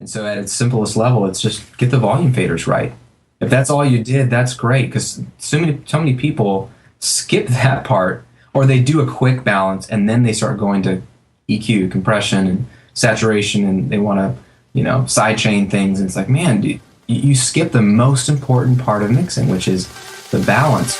And so at its simplest level, it's just get the volume faders right. If that's all you did, that's great, because so many people skip that part, or they do a quick balance and then they start going to EQ, compression, and saturation, and they want to, sidechain things. And it's like, man, dude, you skip the most important part of mixing, which is the balance.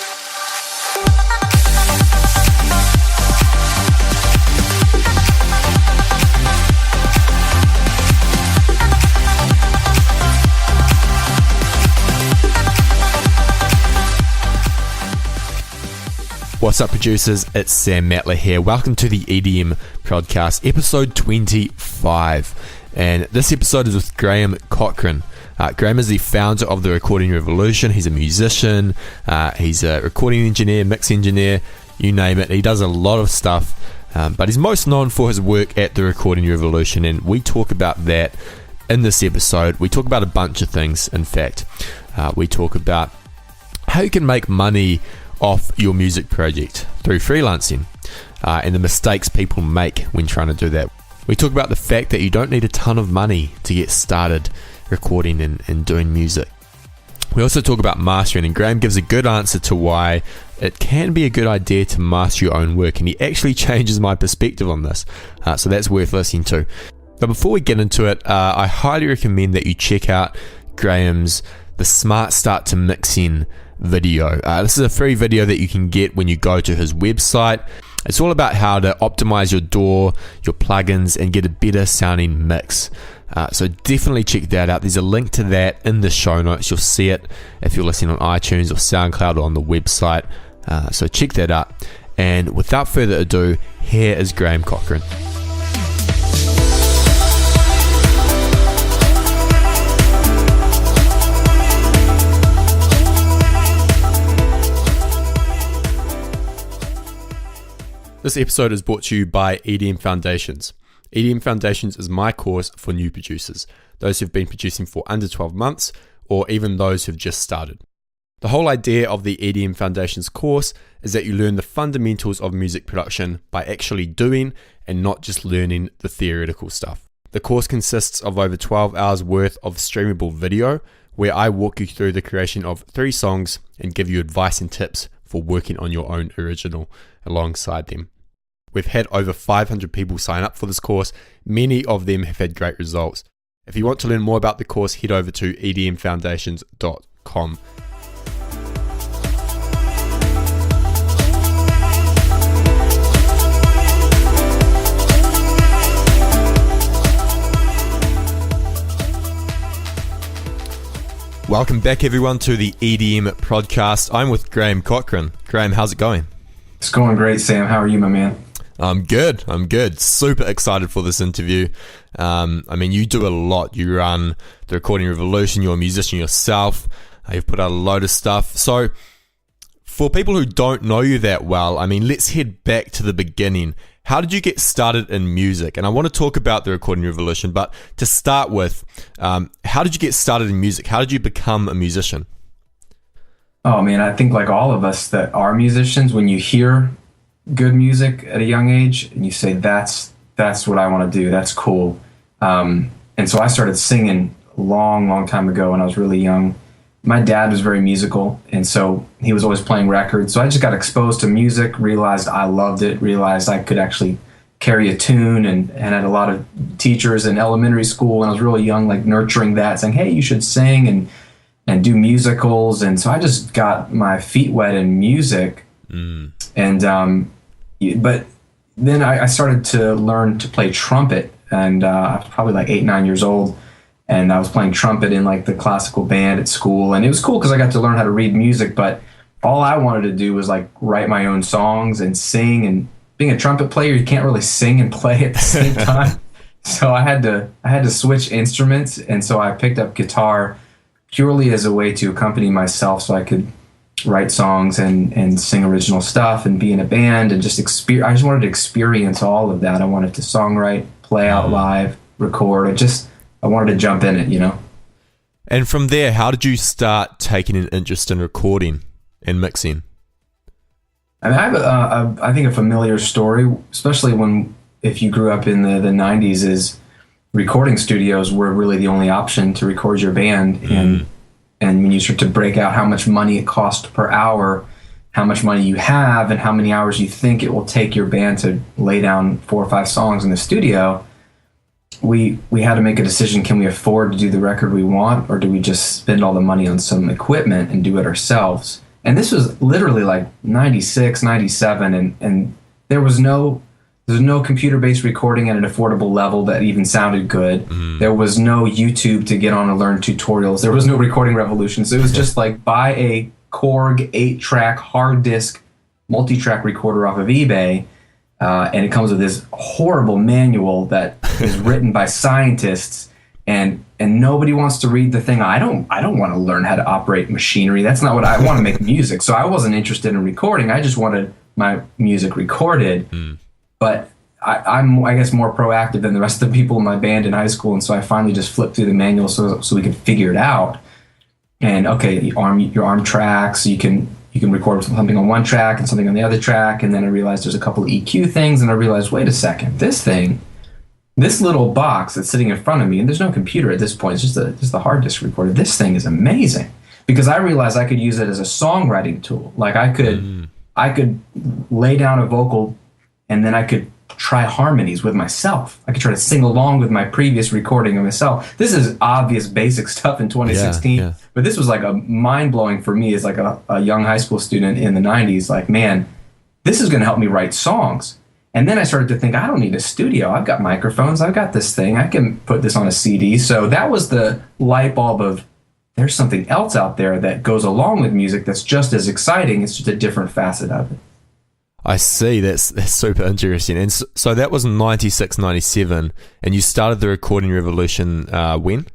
What's up, producers? It's Sam Matla here. Welcome to the EDM Prodcast, episode 25. And this episode is with Cochrane. Graham is the founder of the Recording Revolution. He's a musician, he's a recording engineer, mix engineer, you name it. He does a lot of stuff, but he's most known for his work at the Recording Revolution, and we talk about that in this episode. We talk about a bunch of things, in fact. We talk about how you can make money off your music project through freelancing, and the mistakes people make when trying to do that. We talk about the fact that you don't need a ton of money to get started recording and doing music. We also talk about mastering, and Graham gives a good answer to why it can be a good idea to master your own work, and he actually changes my perspective on this, so that's worth listening to. But before we get into it, I highly recommend that you check out Graham's The Smart Start to Mixing video. This is a free video that you can get when you go to his website. It's all about how to optimize your DAW, your plugins, and get a better sounding mix. So definitely check that out. There's a link to that in the show notes. You'll see it if you're listening on iTunes or SoundCloud or on the website. So check that out. And without further ado, here is Graham Cochrane. This episode is brought to you by EDM Foundations. EDM Foundations is my course for new producers, those who've been producing for under 12 months, or even those who've just started. The whole idea of the EDM Foundations course is that you learn the fundamentals of music production by actually doing and not just learning the theoretical stuff. The course consists of over 12 hours worth of streamable video, where I walk you through the creation of 3 songs and give you advice and tips for working on your own original alongside them. We've had over 500 people sign up for this course. Many of them have had great results. If you want to learn more about the course, head over to edmfoundations.com. Welcome back, everyone, to the EDM Prodcast. I'm with Graham Cochrane. Graham, how's it going? It's going great, Sam. How are you, my man? I'm good. Super excited for this interview. You do a lot. You run the Recording Revolution. You're a musician yourself. You've put out a load of stuff. So for people who don't know you that well, let's head back to the beginning. How did you get started in music? And I want to talk about the Recording Revolution, but to start with, how did you get started in music? How did you become a musician? Oh man, I think like all of us that are musicians, when you hear good music at a young age and you say, that's what I want to do, that's cool. And so I started singing a long time ago when I was really young. My dad was very musical, and so he was always playing records. So I just got exposed to music, realized I loved it, realized I could actually carry a tune, and had a lot of teachers in elementary school when I was really young, like nurturing that, saying, hey, you should sing and do musicals. And so I just got my feet wet in music. But then I started to learn to play trumpet, and I was probably like 8-9 years old, and I was playing trumpet in like the classical band at school, and it was cool because I got to learn how to read music, but all I wanted to do was like write my own songs and sing. And being a trumpet player, you can't really sing and play at the same time. So I had to switch instruments, and so I picked up guitar purely as a way to accompany myself, so I could write songs and sing original stuff and be in a band and just I just wanted to experience all of that. I wanted to songwrite, play out live, record. I wanted to jump in it, And from there, how did you start taking an interest in recording and mixing? I have I think a familiar story, especially if you grew up in the 90s, is recording studios were really the only option to record your band. And when you start to break out how much money it costs per hour, how much money you have, and how many hours you think it will take your band to lay down 4 or 5 songs in the studio, we had to make a decision. Can we afford to do the record we want, or do we just spend all the money on some equipment and do it ourselves? And this was literally like 96, 97, and there's no computer-based recording at an affordable level that even sounded good. There was no YouTube to get on and learn tutorials. There was no recording revolution. So it was just like buy a Korg 8-track hard disk multi-track recorder off of eBay, and it comes with this horrible manual that is written by scientists, and nobody wants to read the thing. I don't want to learn how to operate machinery. That's not what I want to make music. So I wasn't interested in recording. I just wanted my music recorded. But I'm, I guess, more proactive than the rest of the people in my band in high school, and so I finally just flipped through the manual so we could figure it out. And okay, your arm tracks, you can record something on one track and something on the other track, and then I realized there's a couple of EQ things, and I realized, wait a second, this little box that's sitting in front of me, and there's no computer at this point, it's just a hard disk recorder. This thing is amazing, because I realized I could use it as a songwriting tool. Like I could lay down a vocal, and then I could try harmonies with myself. I could try to sing along with my previous recording of myself. This is obvious basic stuff in 2016, but this was like a mind-blowing for me as like a young high school student in the 90s. Like, man, this is going to help me write songs. And then I started to think, I don't need a studio. I've got microphones. I've got this thing. I can put this on a CD. So that was the light bulb of, there's something else out there that goes along with music that's just as exciting. It's just a different facet of it. I see. That's super interesting. And so that was 96, 97, and you started the recording revolution when?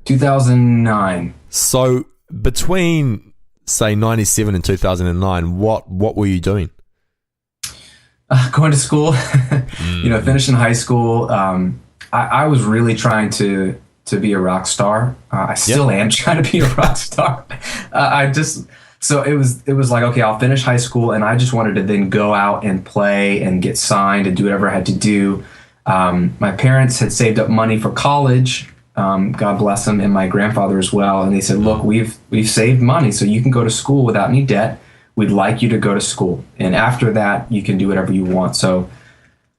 2009. So between, say, 97 and 2009, what were you doing? Going to school, finishing high school. I was really trying to be a rock star. I still am trying to be a rock star. So it was like, okay, I'll finish high school, and I just wanted to then go out and play and get signed and do whatever I had to do. My parents had saved up money for college, God bless them, and my grandfather as well. And they said, look, we've saved money, so you can go to school without any debt. We'd like you to go to school, and after that, you can do whatever you want. So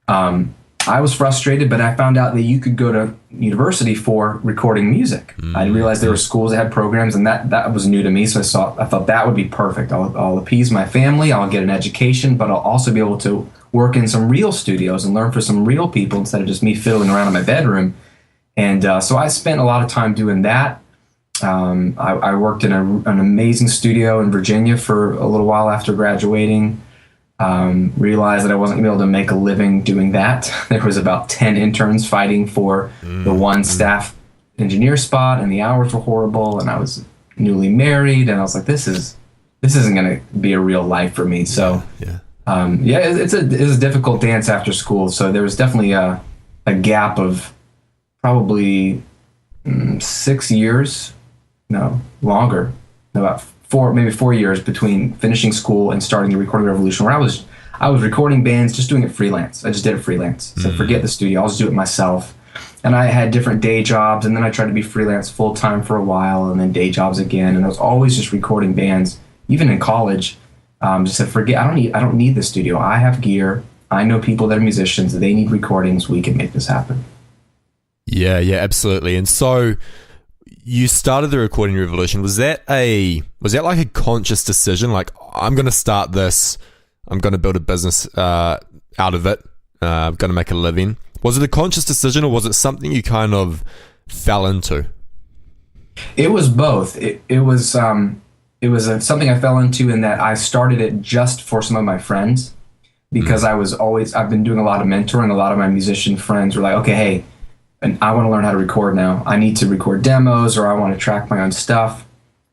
I was frustrated, but I found out that you could go to university for recording music. I didn't realize there were schools that had programs, and that was new to me. So I thought that would be perfect. I'll appease my family, I'll get an education, but I'll also be able to work in some real studios and learn for some real people instead of just me fiddling around in my bedroom. And so I spent a lot of time doing that. I worked in an amazing studio in Virginia for a little while after graduating. Realized that I wasn't going to be able to make a living doing that. There was about 10 interns fighting for the one staff engineer spot, and the hours were horrible, and I was newly married, and I was like, this isn't going to be a real life for me. So it's a difficult dance after school. So there was definitely a gap of probably 6 years, no, longer, about 4 years between finishing school and starting the recording revolution, where I was recording bands, just doing it freelance. I just did it freelance. So forget the studio. I'll just do it myself. And I had different day jobs, and then I tried to be freelance full time for a while, and then day jobs again. And I was always just recording bands, even in college. Just said, forget. I don't need the studio. I have gear. I know people that are musicians. They need recordings. We can make this happen. Yeah, absolutely. And so you started the recording revolution. Was that like a conscious decision? Like, I'm going to start this. I'm going to build a business out of it. I'm going to make a living. Was it a conscious decision, or was it something you kind of fell into? It was both. It was something I fell into in that I started it just for some of my friends, because I've been doing a lot of mentoring. A lot of my musician friends were like, okay, hey, and I want to learn how to record now. I need to record demos, or I want to track my own stuff.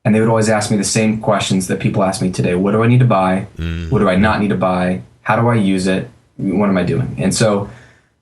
And they would always ask me the same questions that people ask me today. What do I need to buy? What do I not need to buy? How do I use it? What am I doing? And so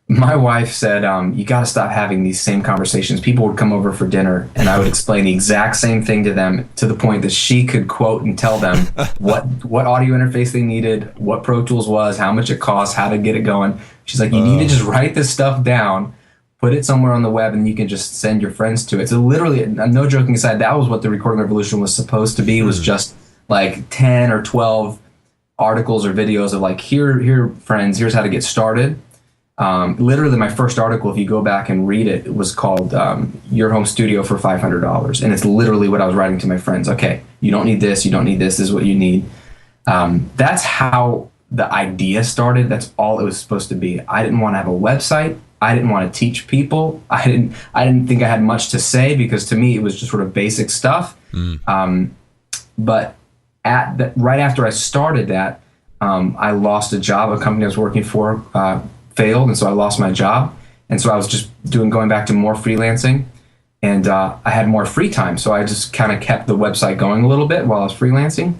my wife said, you got to stop having these same conversations. People would come over for dinner, and I would explain the exact same thing to them, to the point that she could quote and tell them what audio interface they needed, what Pro Tools was, how much it cost, how to get it going. She's like, you need to just write this stuff down, put it somewhere on the web, and you can just send your friends to it. So literally, no joking aside, that was what the recording revolution was supposed to be, was just like 10 or 12 articles or videos of like, here friends, here's how to get started. Literally my first article, if you go back and read it, was called Your Home Studio for $500. And it's literally what I was writing to my friends. Okay, you don't need this, this is what you need. That's how the idea started. That's all it was supposed to be. I didn't want to have a website. I didn't want to teach people. I didn't think I had much to say, because to me it was just sort of basic stuff. But right after I started that, I lost a job. A company I was working for failed, and so I lost my job. And so I was just going back to more freelancing, and I had more free time. So I just kind of kept the website going a little bit while I was freelancing.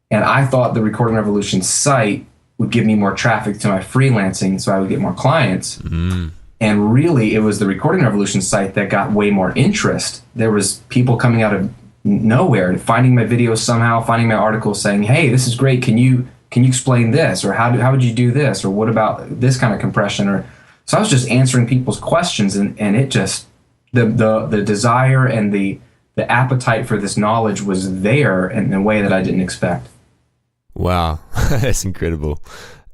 And I thought the Recording Revolution site would give me more traffic to my freelancing, so I would get more clients. And really, it was the Recording Revolution site that got way more interest. There was people coming out of nowhere, finding my videos somehow, finding my articles, saying, "Hey, this is great. Can you explain this? Or how would you do this? Or what about this kind of compression?" Or so I was just answering people's questions, and it just the desire and the appetite for this knowledge was there in a way that I didn't expect. Wow, that's incredible.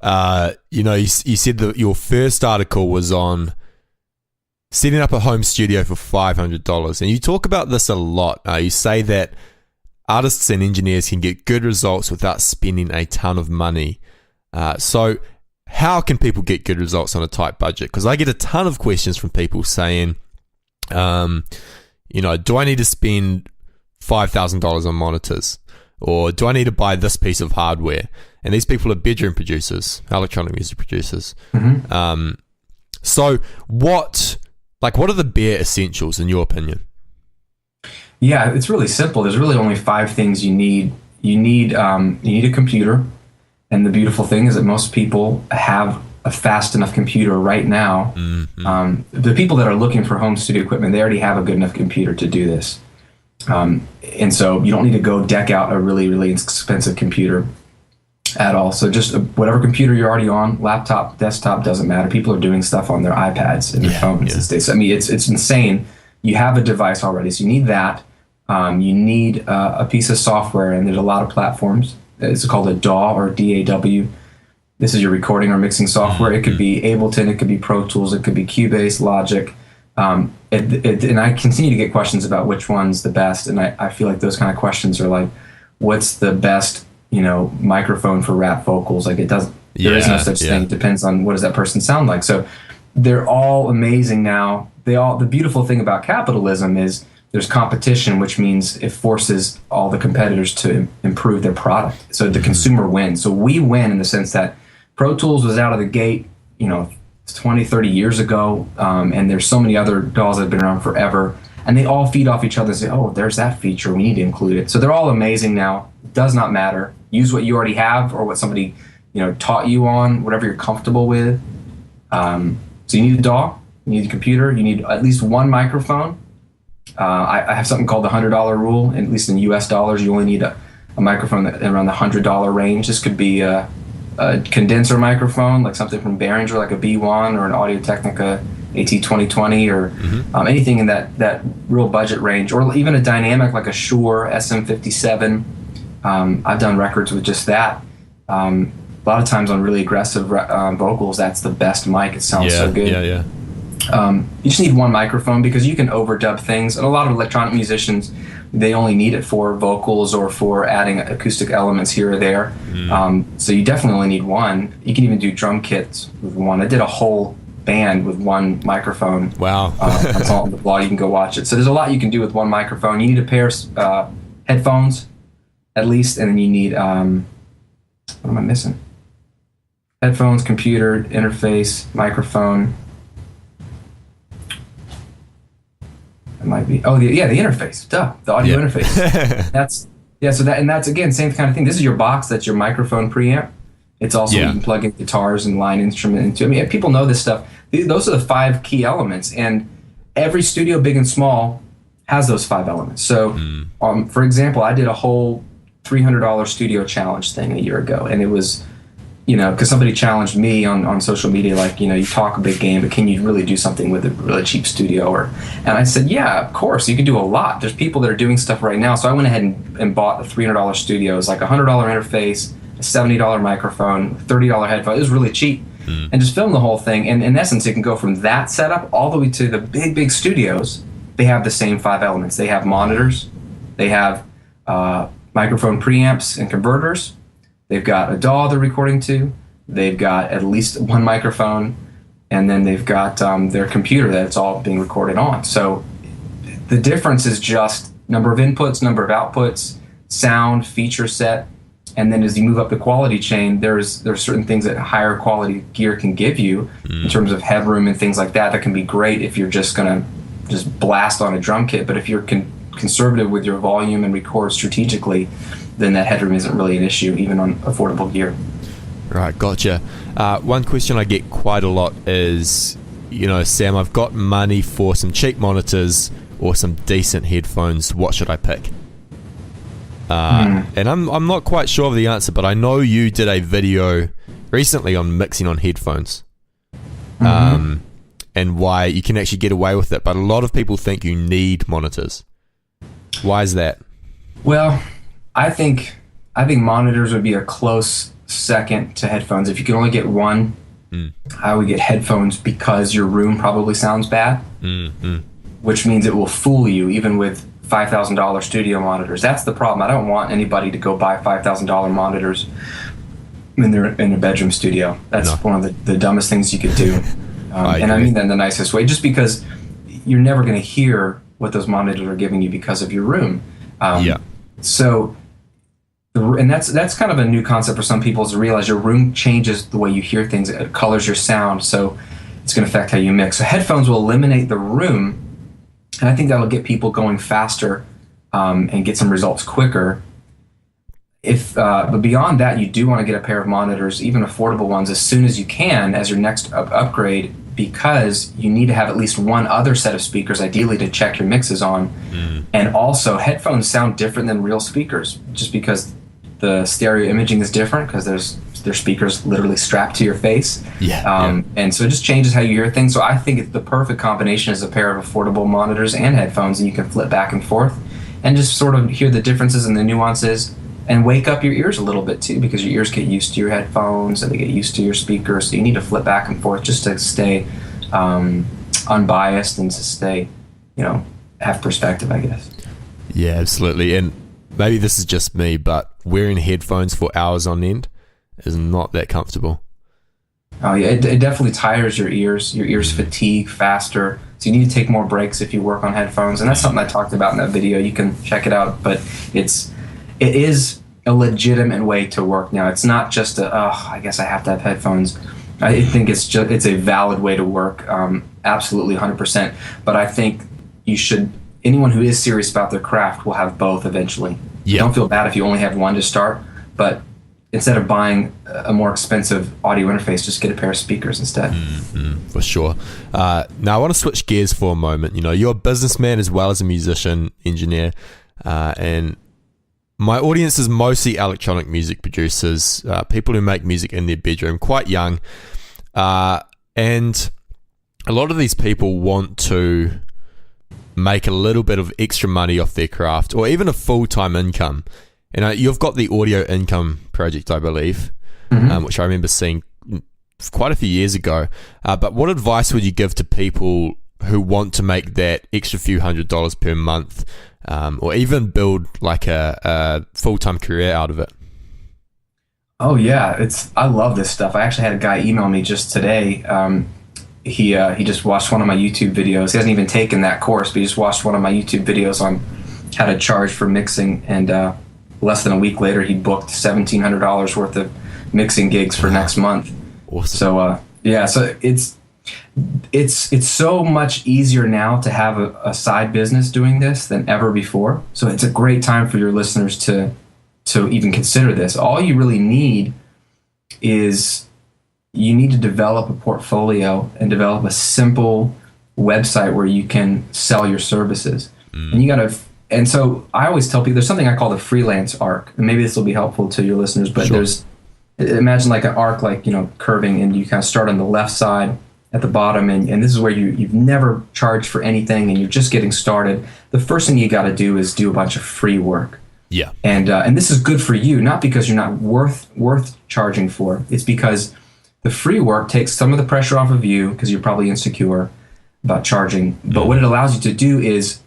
You said that your first article was on setting up a home studio for $500, and you talk about this a lot. You say that artists and engineers can get good results without spending a ton of money. So how can people get good results on a tight budget? Because I get a ton of questions from people saying, do I need to spend $5,000 on monitors? Or do I need to buy this piece of hardware? And these people are bedroom producers, electronic music producers. So what are the bare essentials in your opinion? Yeah, it's really simple. There's really only 5 things you need. You need a computer. And the beautiful thing is that most people have a fast enough computer right now. The people that are looking for home studio equipment, they already have a good enough computer to do this. And so you don't need to go deck out a really, really expensive computer at all. So just whatever computer you're already on, laptop, desktop, doesn't matter. People are doing stuff on their iPads and their phones these days. I mean, it's insane. You have a device already, so you need that. You need a piece of software, and there's a lot of platforms. It's called a DAW or DAW. This is your recording or mixing software. It could be Ableton, it could be Pro Tools, it could be Cubase, Logic. And I continue to get questions about which one's the best, and I feel like those kind of questions are like, what's the best, microphone for rap vocals? Like there is no such thing. It depends on what does that person sound like. So they're all amazing now. The beautiful thing about capitalism is there's competition, which means it forces all the competitors to improve their product. So the consumer wins. So we win in the sense that Pro Tools was out of the gate, 20, 30 years ago, and there's so many other DAWs that have been around forever, and they all feed off each other and say, oh, there's that feature, we need to include it. So they're all amazing now. It does not matter. Use what you already have or what somebody taught you on, whatever you're comfortable with. So you need a DAW, you need a computer, you need at least one microphone. I have something called the $100 rule, and at least in US dollars, you only need a microphone around the $100 range. This could be a condenser microphone, like something from Behringer, like a B1 or an Audio-Technica AT2020 or anything in that real budget range, or even a dynamic like a Shure SM57. I've done records with just that. A lot of times on really aggressive vocals, that's the best mic. It sounds so good. You just need one microphone because you can overdub things. And a lot of electronic musicians, they only need it for vocals or for adding acoustic elements here or there. So you definitely only need one. You can even do drum kits with one. I did a whole band with one microphone. Wow. That's all on the blog. You can go watch it. So there's a lot you can do with one microphone. You need a pair of headphones at least, and then you need, what am I missing? Headphones, computer, interface, microphone. It might be. Oh, the interface. Duh, the audio interface. That's again same kind of thing. This is your box. That's your microphone preamp. It's also you can plug in guitars and line instrument into. I mean, people know this stuff. Those are the 5 key elements, and every studio, big and small, has those 5 elements. So, for example, I did a whole $300 studio challenge thing a year ago, and it was because somebody challenged me on social media, like, you talk a big game, but can you really do something with a really cheap studio? And I said, yeah, of course, you can do a lot. There's people that are doing stuff right now. So I went ahead and bought a $300 studio. It was like a $100 interface, a $70 microphone, $30 headphone. It was really cheap. And just film the whole thing. And in essence, it can go from that setup all the way to the big studios. They have the same 5 elements. They have monitors. They have microphone preamps and converters. They've got a DAW they're recording to. They've got at least one microphone. And then they've got their computer that it's all being recorded on. So the difference is just number of inputs, number of outputs, sound, feature set. And then as you move up the quality chain, there's certain things that higher quality gear can give you in terms of headroom and things like that can be great if you're just going to just blast on a drum kit. But if you're conservative with your volume and record strategically, then that headroom isn't really an issue, even on affordable gear. Right, gotcha. One question I get quite a lot is, Sam, I've got money for some cheap monitors or some decent headphones. What should I pick? And I'm not quite sure of the answer, but I know you did a video recently on mixing on headphones, and why you can actually get away with it. But a lot of people think you need monitors. Why is that? Well, I think monitors would be a close second to headphones. If you can only get one, I would get headphones because your room probably sounds bad, which means it will fool you even with $5,000 studio monitors. That's the problem. I don't want anybody to go buy $5,000 monitors in a bedroom studio. That's one of the dumbest things you could do. And I mean that in the nicest way, just because you're never going to hear what those monitors are giving you because of your room. So, and that's kind of a new concept for some people, is to realize your room changes the way you hear things. It colors your sound, so it's going to affect how you mix. So headphones will eliminate the room, and I think that'll get people going faster and get some results quicker. But beyond that, you do want to get a pair of monitors, even affordable ones, as soon as you can as your next upgrade, because you need to have at least one other set of speakers, ideally, to check your mixes on. And also, headphones sound different than real speakers, just because the stereo imaging is different, because there's speakers literally strapped to your face. And so it just changes how you hear things. So I think the perfect combination is a pair of affordable monitors and headphones, and you can flip back and forth and just sort of hear the differences and the nuances, and wake up your ears a little bit too, because your ears get used to your headphones and they get used to your speakers. So you need to flip back and forth just to stay unbiased and to stay, have perspective, I guess. Yeah, absolutely. And maybe this is just me, but wearing headphones for hours on end is not that comfortable. Oh yeah, it definitely tires your ears. Your ears fatigue faster, so you need to take more breaks if you work on headphones. And that's something I talked about in that video. You can check it out, but it is a legitimate way to work now. It's not just I guess I have to have headphones. I think it's a valid way to work, absolutely 100%. But I think anyone who is serious about their craft will have both eventually. Don't feel bad if you only have one to start, but instead of buying a more expensive audio interface, just get a pair of speakers instead. For sure. Now I want to switch gears for a moment. You're a businessman as well as a musician, engineer, and my audience is mostly electronic music producers, people who make music in their bedroom, quite young. And a lot of these people want to make a little bit of extra money off their craft, or even a full-time income. And you've got the Audio Income Project, I believe, which I remember seeing quite a few years ago. But what advice would you give to people who want to make that extra few $100s per month, or even build like a full-time career out of it? Oh yeah, I love this stuff. I actually had a guy email me just today. He just watched one of my YouTube videos. He hasn't even taken that course, but he just watched one of my YouTube videos on how to charge for mixing, and less than a week later, he booked $1,700 worth of mixing gigs for next month. Awesome. So so it's so much easier now to have a side business doing this than ever before. So it's a great time for your listeners to even consider this. All you really need is you need to develop a portfolio and develop a simple website where you can sell your services. And so I always tell people there's something I call the freelance arc, and maybe this will be helpful to your listeners, but Sure. imagine like an arc, like, curving, and you kind of start on the left side at the bottom, and this is where you've never charged for anything and you're just getting started. The first thing you got to do is do a bunch of free work. Yeah. And this is good for you, not because you're not worth charging for. It's because the free work takes some of the pressure off of you because you're probably insecure about charging. But what it allows you to do is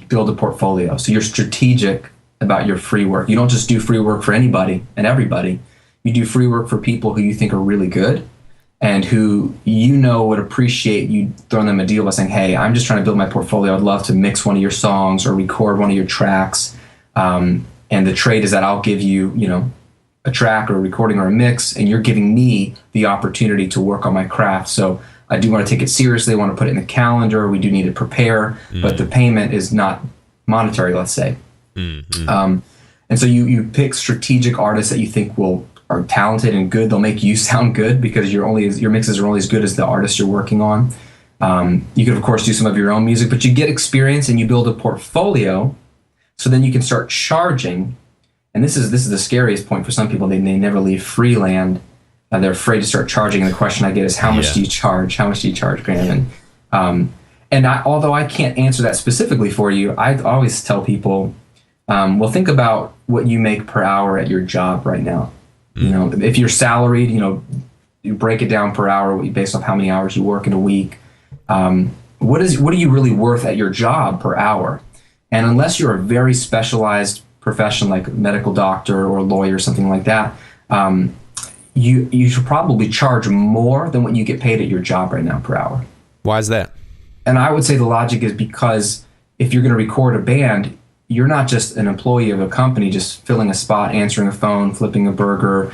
build a portfolio. So you're strategic about your free work. You don't just do free work for anybody and everybody. You do free work for people who you think are really good and who would appreciate you throwing them a deal by saying, hey, I'm just trying to build my portfolio. I'd love to mix one of your songs or record one of your tracks. And the trade is that I'll give you, a track or a recording or a mix, and you're giving me the opportunity to work on my craft. So I do want to take it seriously. I want to put it in the calendar. We do need to prepare, but the payment is not monetary, let's say. And so you pick strategic artists that you think are talented and good. They'll make you sound good because your mixes are only as good as the artist you're working on. You can, of course, do some of your own music, but you get experience and you build a portfolio. So then you can start charging. And this is the scariest point for some people. They never leave Freeland. They're afraid to start charging. And the question I get is, how much do you charge? How much do you charge, Graham? Although I can't answer that specifically for you, I always tell people, well, think about what you make per hour at your job right now. If you're salaried, you break it down per hour based off how many hours you work in a week. What are you really worth at your job per hour? And unless you're a very specialized profession like a medical doctor or a lawyer or something like that, you should probably charge more than what you get paid at your job right now per hour. Why is that? And I would say the logic is because if you're going to record a band, you're not just an employee of a company just filling a spot, answering a phone, flipping a burger,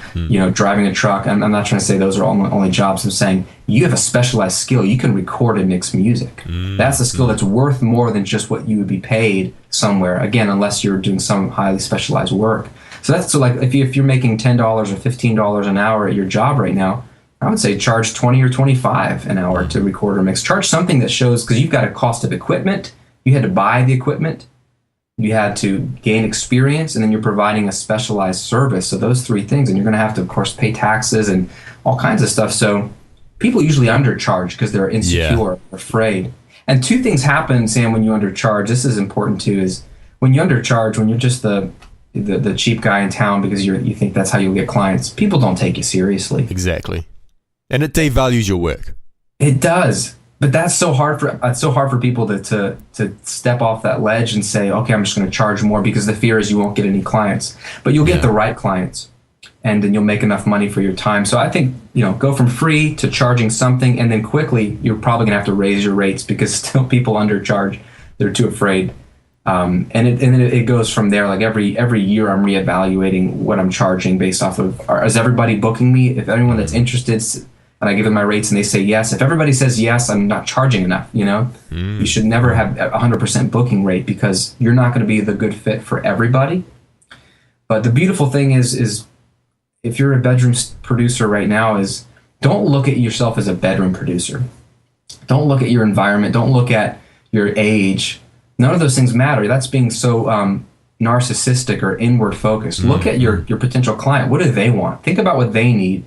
driving a truck. I'm not trying to say those are only jobs. I'm saying you have a specialized skill. You can record and mix music. That's a skill that's worth more than just what you would be paid somewhere. Again, unless you're doing some highly specialized work. So like if you're making $10 or $15 an hour at your job right now, I would say charge $20 or $25 an hour to record or mix. Charge something that shows, because you've got a cost of equipment. You had to buy the equipment. You had to gain experience, and then you're providing a specialized service. So those three things, and you're going to have to, of course, pay taxes and all kinds of stuff. So people usually undercharge because they're insecure, afraid. And two things happen, Sam, when you undercharge. This is important too, is when you undercharge, when you're just the cheap guy in town because you think that's how you'll get clients, people don't take you seriously. Exactly. And it devalues your work. It does. But that's so hard for people to step off that ledge and say, okay, I'm just going to charge more, because the fear is you won't get any clients. But you'll get the right clients, and then you'll make enough money for your time. So I think, go from free to charging something, and then quickly you're probably going to have to raise your rates because still people undercharge. They're too afraid. And then it goes from there. Like every year I'm reevaluating what I'm charging based off of, is everybody booking me? If anyone that's interested, and I give them my rates and they say yes. If everybody says yes, I'm not charging enough, You should never have a 100% booking rate because you're not going to be the good fit for everybody. But the beautiful thing is if you're a bedroom producer right now, is don't look at yourself as a bedroom producer. Don't look at your environment. Don't look at your age. None of those things matter. That's being so narcissistic or inward focused. Look at your potential client. What do they want? Think about what they need,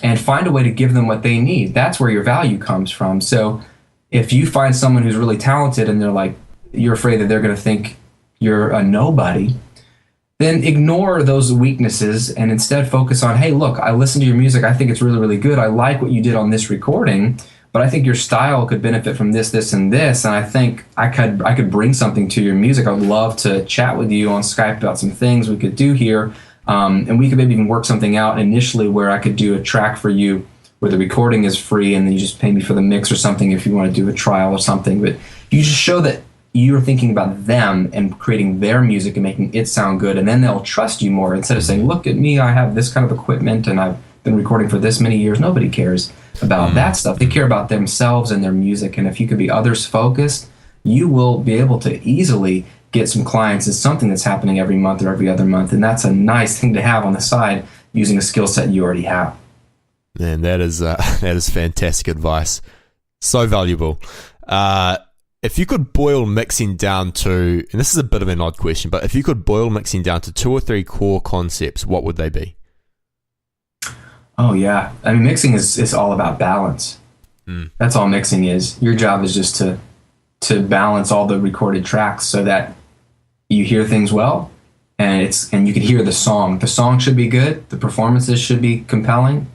and find a way to give them what they need. That's where your value comes from. So if you find someone who's really talented and you're afraid that they're going to think you're a nobody, then ignore those weaknesses and instead focus on, hey, look, I listen to your music. I think it's really, really good. I like what you did on this recording, but I think your style could benefit from this, this, and this. And I think I could bring something to your music. I would love to chat with you on Skype about some things we could do here. And we could maybe even work something out initially where I could do a track for you where the recording is free and then you just pay me for the mix or something if you want to do a trial or something. But you just show that you're thinking about them and creating their music and making it sound good, and then they'll trust you more instead of saying, look at me, I have this kind of equipment and I've been recording for this many years. Nobody cares about that stuff. They care about themselves and their music. And if you can be others focused, you will be able to easily get some clients. It's something that's happening every month or every other month. And that's a nice thing to have on the side using a skill set you already have. Man, that is fantastic advice. So valuable. If you could boil mixing down to, and this is a bit of an odd question, but if you could boil mixing down to 2 or 3 core concepts, what would they be? Oh yeah. I mean, mixing is all about balance. That's all mixing is. Your job is just to balance all the recorded tracks so that you hear things well, and you can hear the song. The song should be good. The performances should be compelling,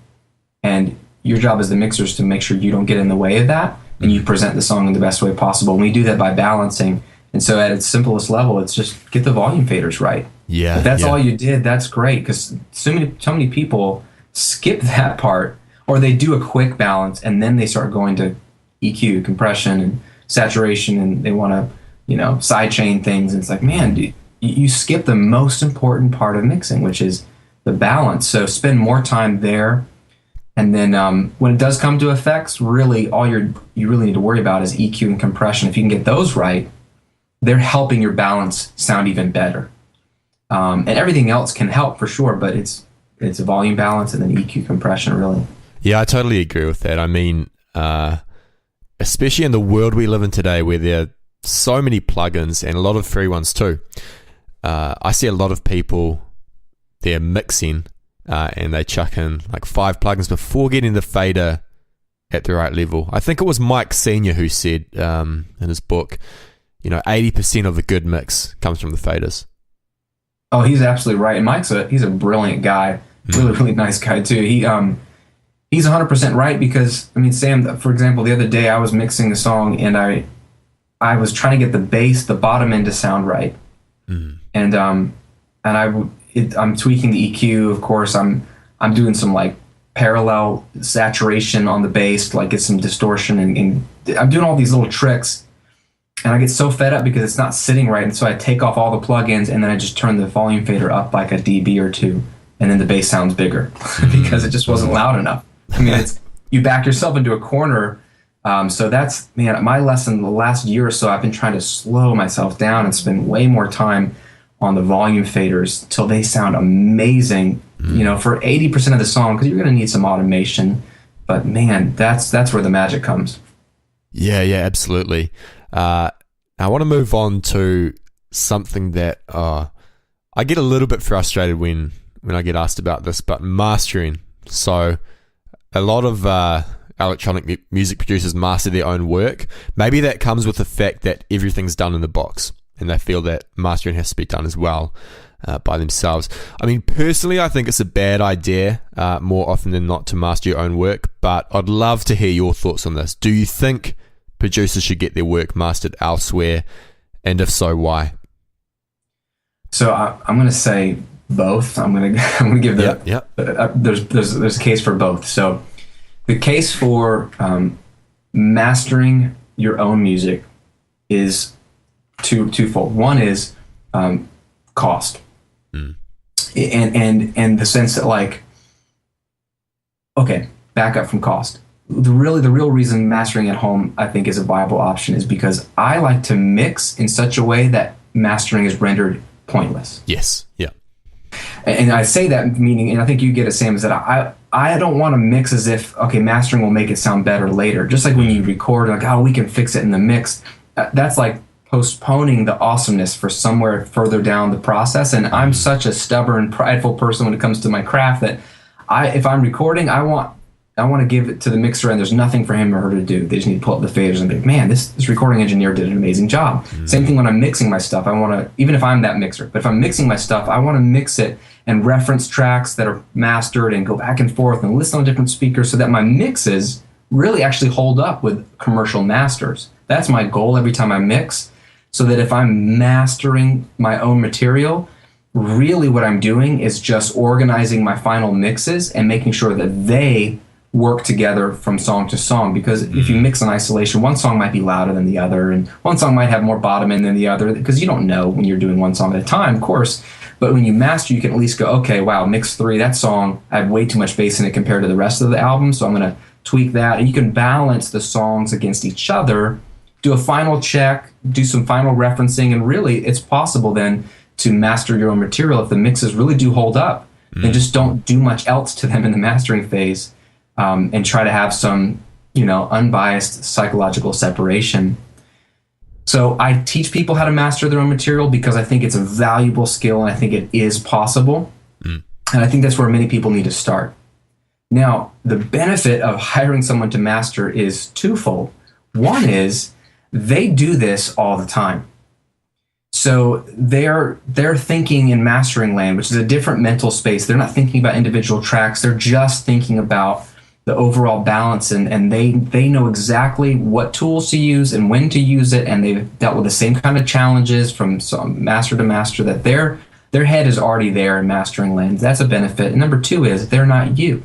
and your job as the mixer is to make sure you don't get in the way of that, and you present the song in the best way possible. And we do that by balancing. And so at its simplest level, it's just get the volume faders right. Yeah. If that's all you did, that's great, because so many people skip that part, or they do a quick balance and then they start going to EQ, compression, and saturation, and they want to, sidechain things. And it's like, man, dude, you skip the most important part of mixing, which is the balance. So spend more time there. And then when it does come to effects, really all you really need to worry about is EQ and compression. If you can get those right, they're helping your balance sound even better. And everything else can help for sure, but it's a volume balance and then EQ compression, really. Yeah, I totally agree with that. I mean, especially in the world we live in today, where there are so many plugins and a lot of free ones too. I see a lot of people, they're mixing and they chuck in like 5 plugins before getting the fader at the right level. I think it was Mike Senior who said in his book, 80% of the good mix comes from the faders. Oh, he's absolutely right. And he's a brilliant guy, really, really nice guy too. He's 100% right, because, I mean, Sam, for example, the other day I was mixing a song and I was trying to get the bass, the bottom end to sound right. And I'm tweaking the EQ, of course. I'm doing some like parallel saturation on the bass, like get some distortion, and I'm doing all these little tricks. And I get so fed up because it's not sitting right, and so I take off all the plugins and then I just turn the volume fader up like a dB or 2, and then the bass sounds bigger because it just wasn't loud enough. I mean, you back yourself into a corner. So that's, man, my lesson the last year or so. I've been trying to slow myself down and spend way more time on the volume faders till they sound amazing, for 80% of the song, because you're going to need some automation. But man, that's where the magic comes. Yeah, absolutely. I want to move on to something that I get a little bit frustrated when I get asked about this, but mastering. So a lot of electronic music producers master their own work. Maybe that comes with the fact that everything's done in the box, and they feel that mastering has to be done as well by themselves. I mean, personally, I think it's a bad idea more often than not to master your own work, but I'd love to hear your thoughts on this. Do you think producers should get their work mastered elsewhere, and if so, why? So I'm going to say both. I'm going to give there's a case for both. So the case for mastering your own music is twofold. One is cost, and the sense that, like, okay, back up from cost. The real reason mastering at home, I think, is a viable option is because I like to mix in such a way that mastering is rendered pointless. Yes. Yeah. And I say that meaning, and I think you get it, Sam, is that I don't want to mix as if, okay, mastering will make it sound better later. Just like when you record, like, oh, we can fix it in the mix. That's like postponing the awesomeness for somewhere further down the process. And I'm such a stubborn, prideful person when it comes to my craft that if I'm recording, I want to give it to the mixer, and there's nothing for him or her to do. They just need to pull up the faders and be like, man, this recording engineer did an amazing job. Same thing when I'm mixing my stuff. I want to, even if I'm that mixer, but if I'm mixing my stuff, I want to mix it and reference tracks that are mastered and go back and forth and listen on different speakers so that my mixes really actually hold up with commercial masters. That's my goal every time I mix, so that if I'm mastering my own material, really what I'm doing is just organizing my final mixes and making sure that they work together from song to song. Because if you mix in isolation, one song might be louder than the other, and one song might have more bottom end than the other, because you don't know when you're doing one song at a time, of course. But when you master, you can at least go, okay, wow, mix 3, that song, I have way too much bass in it compared to the rest of the album, so I'm going to tweak that. And you can balance the songs against each other, do a final check, do some final referencing, and really it's possible then to master your own material if the mixes really do hold up, and just don't do much else to them in the mastering phase. And try to have some, unbiased psychological separation. So I teach people how to master their own material because I think it's a valuable skill, and I think it is possible. And I think that's where many people need to start. Now, the benefit of hiring someone to master is twofold. One is they do this all the time. So they're thinking in mastering land, which is a different mental space. They're not thinking about individual tracks. They're just thinking about the overall balance, and they know exactly what tools to use and when to use it, and they've dealt with the same kind of challenges from some master to master, that their head is already there in mastering land. That's a benefit. And number two is they're not you.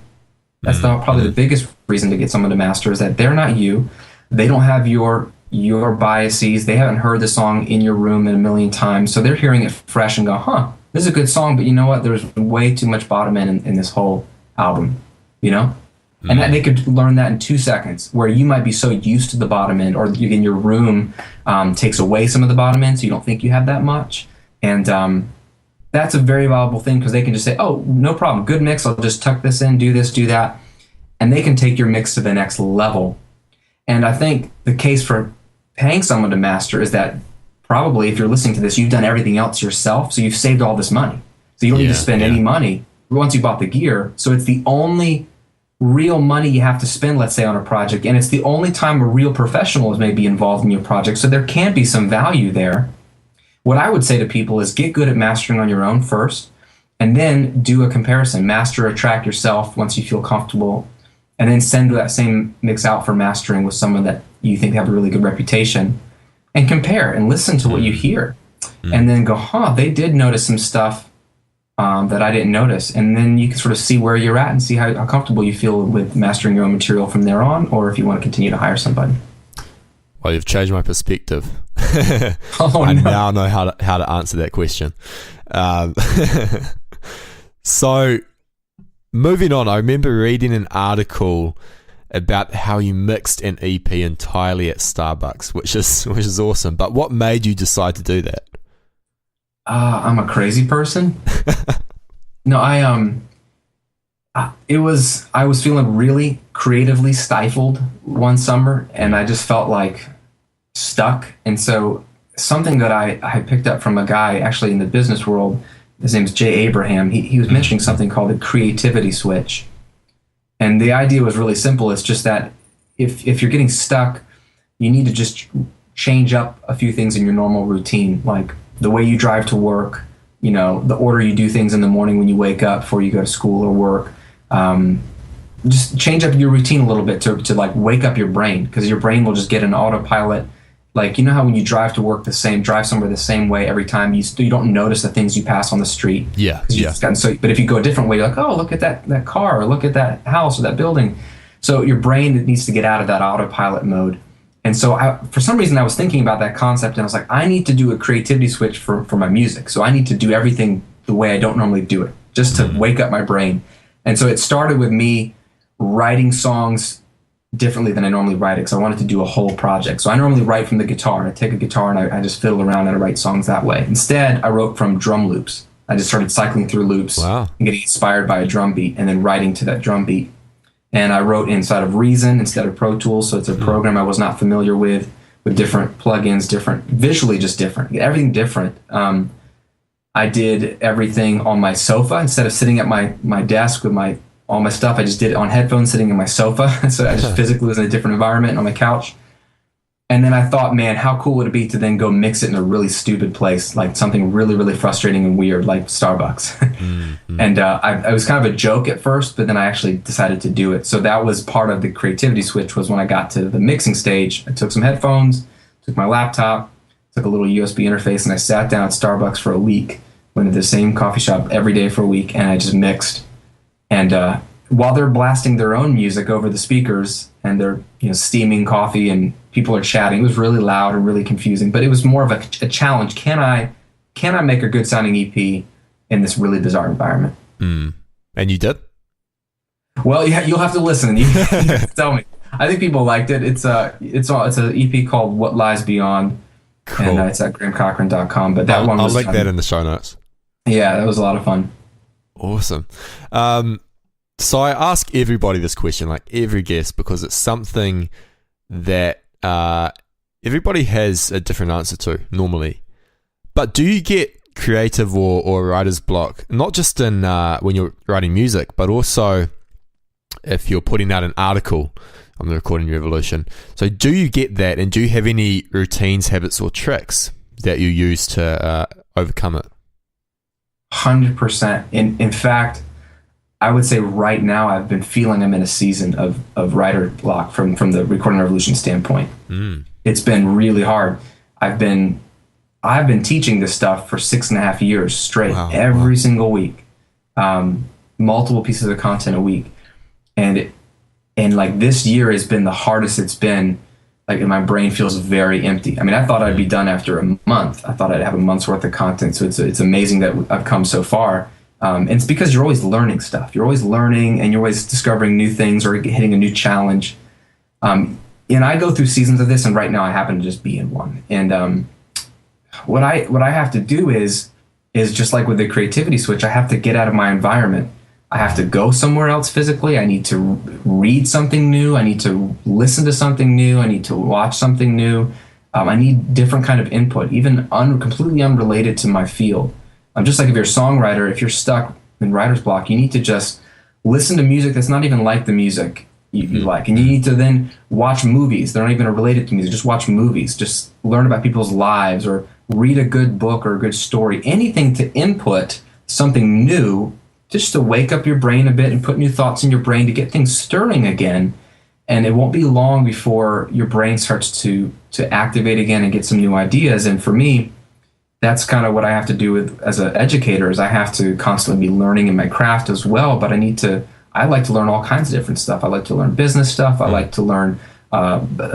That's probably the biggest reason to get someone to master, is that they're not you. They don't have your biases. They haven't heard the song in your room a million times, so they're hearing it fresh and go, this is a good song, but you know what? There's way too much bottom end in this whole album, you know? And that they could learn that in 2 seconds, where you might be so used to the bottom end, or in your room takes away some of the bottom end, so you don't think you have that much. And that's a very valuable thing, because they can just say, oh, no problem, good mix, I'll just tuck this in, do this, do that. And they can take your mix to the next level. And I think the case for paying someone to master is that probably, if you're listening to this, you've done everything else yourself, so you've saved all this money. So you don't need to spend any money once you bought the gear. So it's the only real money you have to spend, let's say, on a project, and it's the only time a real professional is maybe involved in your project, so there can be some value there. What I would say to people is get good at mastering on your own first, and then do a comparison. Master a track yourself once you feel comfortable, and then send that same mix out for mastering with someone that you think have a really good reputation, and compare and listen to what you hear, and then go, they did notice some stuff that I didn't notice. And then you can sort of see where you're at and see how comfortable you feel with mastering your own material from there on, or if you want to continue to hire somebody. Well, you've changed my perspective. I now know how to answer that question. So moving on, I remember reading an article about how you mixed an EP entirely at Starbucks, which is awesome. But what made you decide to do that? I'm a crazy person. No, I was feeling really creatively stifled one summer, and I just felt like stuck. And so something that I picked up from a guy actually in the business world, his name's Jay Abraham, he was mentioning something called the creativity switch. And the idea was really simple. It's just that if you're getting stuck, you need to just change up a few things in your normal routine, like the way you drive to work, the order you do things in the morning when you wake up before you go to school or work. Just change up your routine a little bit to like wake up your brain, because your brain will just get an autopilot. Like, you know how when you drive to work drive somewhere the same way every time, you don't notice the things you pass on the street. Yeah. But if you go a different way, you're like, oh, look at that car, or look at that house or that building. So your brain needs to get out of that autopilot mode. And so for some reason, I was thinking about that concept, and I was like, I need to do a creativity switch for my music. So I need to do everything the way I don't normally do it, just to wake up my brain. And so it started with me writing songs differently than I normally write it, because I wanted to do a whole project. So I normally write from the guitar. I take a guitar and I just fiddle around and I write songs that way. Instead, I wrote from drum loops. I just started cycling through loops and getting inspired by a drum beat and then writing to that drum beat. And I wrote inside of Reason instead of Pro Tools, so it's a program I was not familiar with different plugins, visually just different, everything different. I did everything on my sofa instead of sitting at my desk with all my stuff. I just did it on headphones sitting in my sofa. So I just physically was in a different environment on my couch. And then I thought, man, how cool would it be to then go mix it in a really stupid place, like something really, really frustrating and weird, like Starbucks. And it was kind of a joke at first, but then I actually decided to do it. So that was part of the creativity switch, was when I got to the mixing stage. I took some headphones, took my laptop, took a little USB interface, and I sat down at Starbucks for a week, went to the same coffee shop every day for a week, and I just mixed. And while they're blasting their own music over the speakers and they're steaming coffee and people are chatting, it was really loud and really confusing. But it was more of a challenge. Can I make a good sounding EP in this really bizarre environment? And you did? Well, yeah, you'll have to listen and you tell me. I think people liked it. It's an EP called What Lies Beyond. Cool. And it's at grahamcochrane.com. But that one I'll link that in the show notes. Yeah, that was a lot of fun. Awesome. So I ask everybody this question, like every guest, because it's something that everybody has a different answer to normally. But do you get creative or writer's block, not just in when you're writing music, but also if you're putting out an article on the recording revolution. So do you get that, and do you have any routines, habits, or tricks that you use to overcome it? 100%. In fact, I would say right now I've been feeling I'm in a season of writer block from the recording revolution standpoint. It's been really hard. I've been teaching this stuff for 6.5 years straight, every single week, multiple pieces of content a week, and like this year has been the hardest it's been. Like, and my brain feels very empty. I mean, I thought I'd be done after a month. I thought I'd have a month's worth of content. So it's amazing that I've come so far. And it's because you're always learning stuff. You're always learning, and you're always discovering new things or hitting a new challenge. And I go through seasons of this, and right now I happen to just be in one. And what I have to do is just like with the creativity switch, I have to get out of my environment. I have to go somewhere else physically. I need to read something new. I need to listen to something new. I need to watch something new. I need different kind of input, even completely unrelated to my field. Just like if you're a songwriter, if you're stuck in writer's block, you need to just listen to music that's not even like the music you like. And you need to then watch movies. They're not even related to music. Just watch movies. Just learn about people's lives, or read a good book or a good story. Anything to input something new, just to wake up your brain a bit and put new thoughts in your brain to get things stirring again. And it won't be long before your brain starts to activate again and get some new ideas. And for me, that's kind of what I have to do as an educator, is I have to constantly be learning in my craft as well. But I like to learn all kinds of different stuff. I like to learn business stuff. I like to learn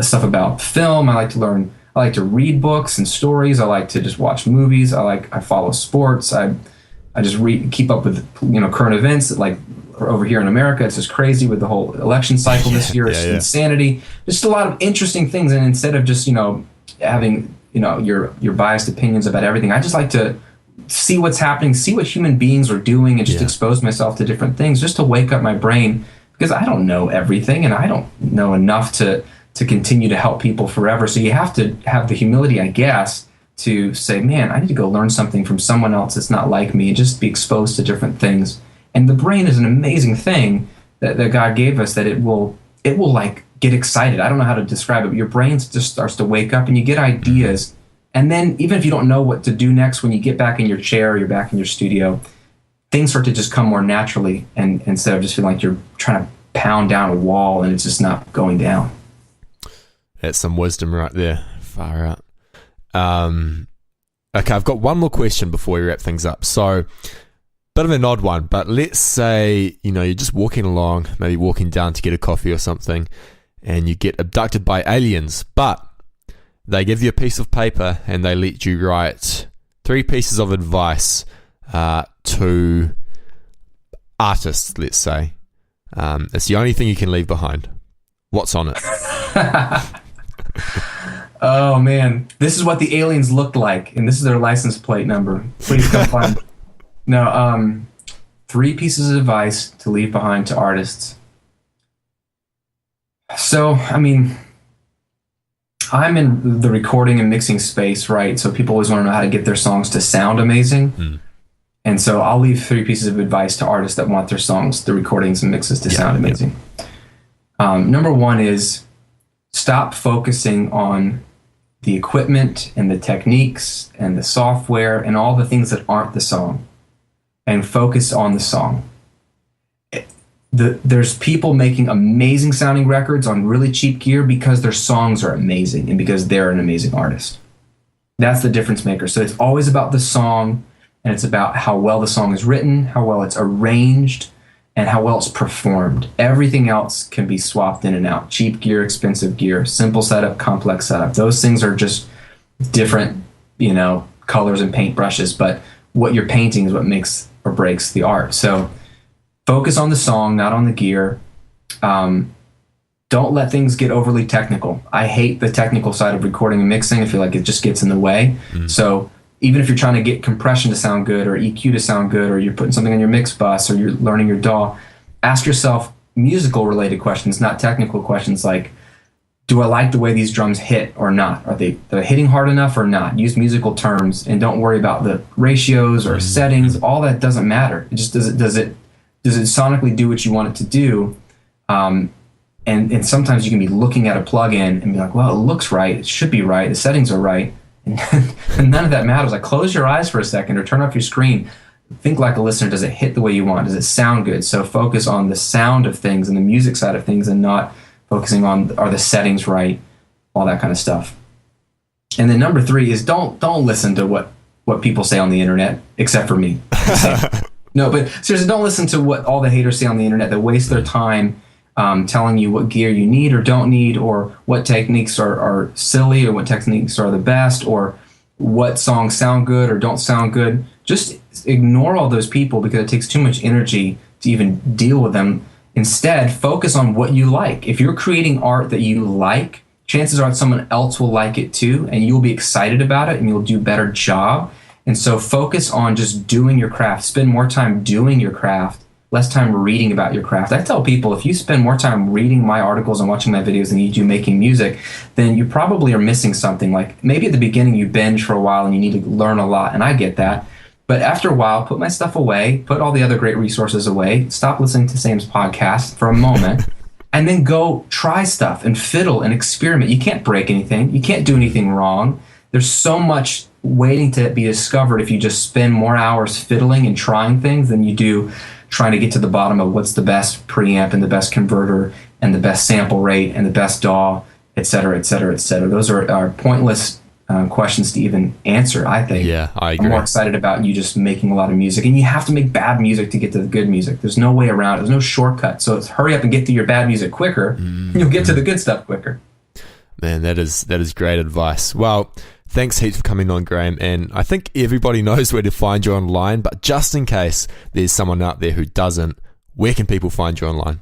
stuff about film. I like to read books and stories. I like to just watch movies. I follow sports. I just keep up with current events. Like over here in America, it's just crazy with the whole election cycle this year. It's insanity. Just a lot of interesting things. And instead of just having your biased opinions about everything, I just like to see what's happening, see what human beings are doing, and just expose myself to different things, just to wake up my brain, because I don't know everything, and I don't know enough to continue to help people forever. So you have to have the humility, I guess, to say, man, I need to go learn something from someone else that's not like me, and just be exposed to different things. And the brain is an amazing thing that God gave us, that it will like get excited. I don't know how to describe it, but your brain just starts to wake up, and you get ideas. And then even if you don't know what to do next, when you get back in your chair, you're back in your studio, things start to just come more naturally, and instead of just feeling like you're trying to pound down a wall and it's just not going down. That's some wisdom right there. Far out. Okay, I've got one more question before we wrap things up. So, bit of an odd one, but let's say, you're just walking along, maybe walking down to get a coffee or something, and you get abducted by aliens, but they give you a piece of paper and they let you write 3 pieces of advice to artists, let's say. It's the only thing you can leave behind. What's on it? Oh, man. This is what the aliens looked like, and this is their license plate number. Please come find. No, 3 pieces of advice to leave behind to artists. So, I mean, I'm in the recording and mixing space, right? So people always want to know how to get their songs to sound amazing. And so I'll leave 3 pieces of advice to artists that want their songs, the recordings and mixes, to sound amazing. Number 1 is stop focusing on the equipment and the techniques and the software and all the things that aren't the song, and focus on the song. There's people making amazing sounding records on really cheap gear because their songs are amazing and because they're an amazing artist. That's the difference maker. So it's always about the song, and it's about how well the song is written, how well it's arranged, and how well it's performed. Everything else can be swapped in and out. Cheap gear, expensive gear, simple setup, complex setup. Those things are just different, colors and paint brushes, but what you're painting is what makes or breaks the art. So focus on the song, not on the gear. Don't let things get overly technical. I hate the technical side of recording and mixing. I feel like it just gets in the way. So even if you're trying to get compression to sound good, or EQ to sound good, or you're putting something on your mix bus, or you're learning your DAW, ask yourself musical related questions, not technical questions like, do I like the way these drums hit or not? Are they hitting hard enough or not? Use musical terms, and don't worry about the ratios or settings. All that doesn't matter. It just does it sonically do what you want it to do? And sometimes you can be looking at a plugin and be like, well, it looks right. It should be right. The settings are right. And none of that matters. Like, close your eyes for a second or turn off your screen. Think like a listener. Does it hit the way you want? Does it sound good? So focus on the sound of things and the music side of things, and not focusing on, are the settings right? All that kind of stuff. And then number 3 is don't listen to what people say on the internet, except for me. No, but seriously, don't listen to what all the haters say on the internet that waste their time telling you what gear you need or don't need, or what techniques are silly, or what techniques are the best, or what songs sound good or don't sound good. Just ignore all those people, because it takes too much energy to even deal with them. Instead, focus on what you like. If you're creating art that you like, chances are someone else will like it too, and you'll be excited about it and you'll do a better job. And so focus on just doing your craft. Spend more time doing your craft, less time reading about your craft. I tell people, if you spend more time reading my articles and watching my videos than you do making music, then you probably are missing something. Like, maybe at the beginning you binge for a while and you need to learn a lot, and I get that. But after a while, put my stuff away, put all the other great resources away, stop listening to Sam's podcast for a moment, and then go try stuff and fiddle and experiment. You can't break anything. You can't do anything wrong. There's so much waiting to be discovered if you just spend more hours fiddling and trying things than you do trying to get to the bottom of what's the best preamp and the best converter and the best sample rate and the best DAW, et cetera, et cetera, et cetera. Those are pointless questions to even answer, I think. Yeah, I agree. I'm more excited about you just making a lot of music. And you have to make bad music to get to the good music. There's no way around it. There's no shortcut. So it's hurry up and get to your bad music quicker, and you'll get to the good stuff quicker. Man, that is great advice. Well, thanks heaps for coming on, Graham. And I think everybody knows where to find you online, but just in case there's someone out there who doesn't, where can people find you online?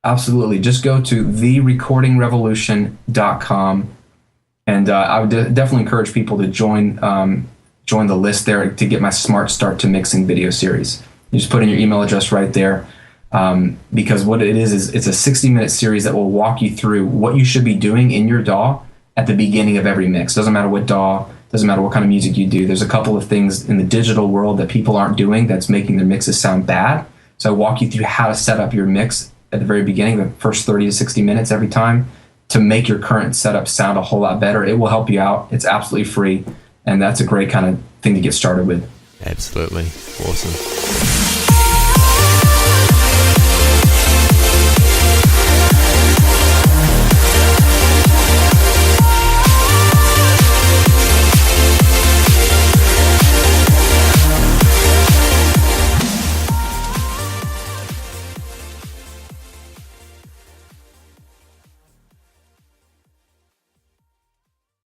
Absolutely. Just go to therecordingrevolution.com. And I would definitely encourage people to join the list there to get my Smart Start to Mixing video series. You just put in your email address right there, because what it is it's a 60-minute series that will walk you through what you should be doing in your DAW at the beginning of every mix. Doesn't matter what DAW, doesn't matter what kind of music you do. There's a couple of things in the digital world that people aren't doing that's making their mixes sound bad. So I walk you through how to set up your mix at the very beginning, the first 30 to 60 minutes every time, to make your current setup sound a whole lot better. It will help you out. It's absolutely free, and that's a great kind of thing to get started with. Absolutely. Awesome.